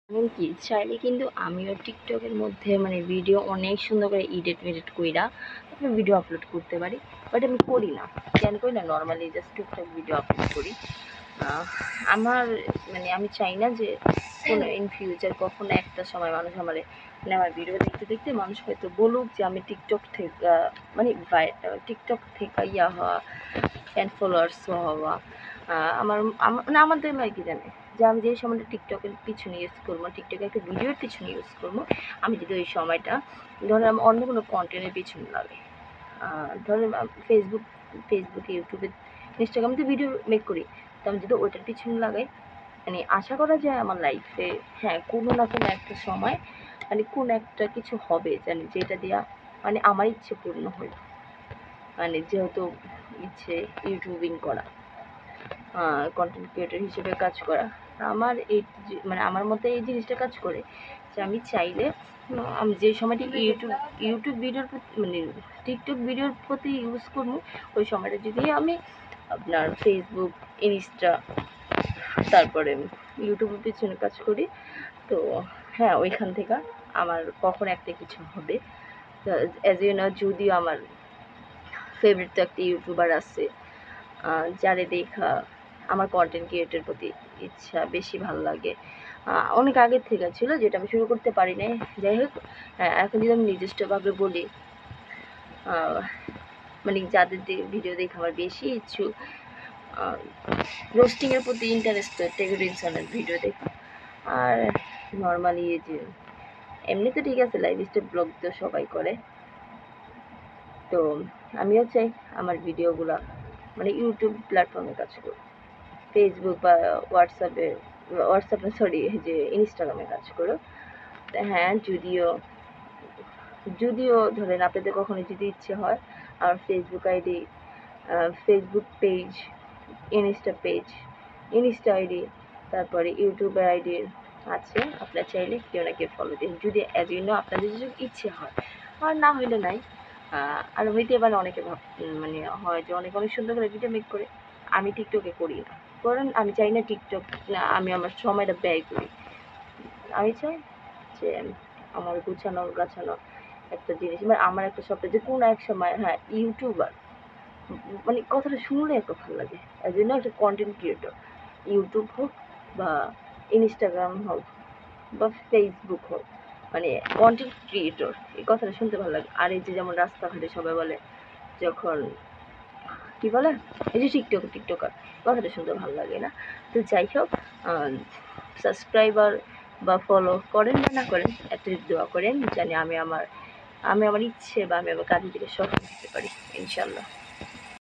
এমনকি চাইলে কিন্তু আমিও টিকটকের মধ্যে মানে ভিডিও অনেক সুন্দর করে এডিট কইরা তারপরে ভিডিও আপলোড করতে পারি, বাট আমি করি না। কেন করি না, নর্মালি জাস্ট টুকটাক ভিডিও আপলোড করি। আমার মানে আমি চাই না যে কোনো ইন ফিউচার কখনো একটা সময় মানুষ আমার মানে আমার ভিডিও দেখতে দেখতে মানুষ হয়তো বলুক যে আমি টিকটক থেকে মানে টিকটক থেকে ইয়া হওয়া, ফ্যান ফলোয়ার্স হওয়া। আমার মানে আমাদের মানে কি জানে যে আমি যে সময়টা টিকটকের পিছনে ইউজ করবো, টিকটকের একটা ভিডিওর পিছনে ইউজ করবো, আমি যদি ওই সময়টা ধরো আমি অন্য কোনো কন্টেন্টের পিছনে লাগে, ধরো ফেসবুকে, ইউটিউবে, ইনস্টাগ্রামে তো ভিডিও মেক করি, তো আমি যদি ওইটার পিছনে লাগাই, মানে আশা করা যায় আমার লাইফে হ্যাঁ কোনো না কোনো একটা সময় মানে কোন একটা কিছু হবে জানি যেটা দিয়া মানে আমার ইচ্ছে পূর্ণ হলো। মানে যেহেতু ইচ্ছে ইউটিউবিং করা, কন্টেন্ট ক্রিয়েটর হিসেবে কাজ করা, আমার এই মানে আমার মতে এই জিনিসটা কাজ করে যে আমি চাইলে আমি যে সময়টি ইউটিউব ভিডিওর প্রতি মানে টিকটক ভিডিওর প্রতি ইউজ করবো, ওই সময়টা যদি আমি আপনার ফেসবুক, ইনস্টা, তারপরে ইউটিউবের পিছনে কাজ করি, তো হ্যাঁ ওইখান থেকে আমার কখন একটা কিছু হবে। অ্যাজ ইউ নো, যদিও আমার ফেভারিট তো একটা ইউটিউবার আছে যারে দেখা আমার কন্টেন্ট ক্রিয়েটের প্রতি ইচ্ছা বেশি ভালো লাগে, অনেক আগের থেকে ছিল, যেটা আমি শুরু করতে পারি নাই। যাই হোক, এখন যদি আমি নিজস্বভাবে বলি, মানে যাদের ভিডিও দেখে আমার বেশি ইচ্ছুক, রোস্টিংয়ের প্রতি ইন্টারেস্ট, টেক রিনসনের ভিডিও দেখা। আর নর্মালি এই যে এমনি তো ঠিক আছে, লাইফস্টাইল ব্লগ তো সবাই করে, তো আমিও চাই আমার ভিডিওগুলো মানে ইউটিউব প্ল্যাটফর্মে কাজ করব, ফেসবুক বা হোয়াটসঅ্যাপে সরি যে ইনস্টাগ্রামে কাজ করো। হ্যাঁ যদিও ধরেন আপনাদের কখনো যদি ইচ্ছে হয় আমার Facebook ID, Facebook page, Insta ID, তারপরে ইউটিউবের আইডি আছে, আপনারা চাইলে কেউ না কেউ ফলো দিন যদি অ্যাজ ইউ নো আপনাদের যদি ইচ্ছে হয়, আর না হইলে নাই। আর হইতে পারে অনেকে মানে হয় যে অনেক সুন্দর করে ভিডিও মেক করে, আমি টিকটকে করি না, কারণ আমি চাই না টিকটক আমি আমার সময়টা ব্যয় করি। আমি চাই যে আমার গাছানো একটা জিনিস, মানে আমার একটা স্বপ্ন যে কোনো এক সময় হ্যাঁ ইউটিউবার, মানে কথাটা শুনলে এত ভালো লাগে, এই জন্য একটা কন্টেন্ট ক্রিয়েটর, ইউটিউব হোক বা ইনস্টাগ্রাম হোক বা ফেসবুক হোক, মানে কন্টেন্ট ক্রিয়েটর, এই কথাটা শুনতে ভালো লাগে। আর এই যে যেমন রাস্তাঘাটে সবাই বলে যখন কি বলে এই যে টিকটকার, কথাটা শুনতে ভালো লাগে না। তো যাই হোক, সাবস্ক্রাইবার বা ফলো করেন বা না করেন, অ্যাটলিস্ট দোয়া করেন জানি আমি আমার ইচ্ছে বা আমি আমার কাজের দিকে সফল হতে পারি ইনশাল্লাহ।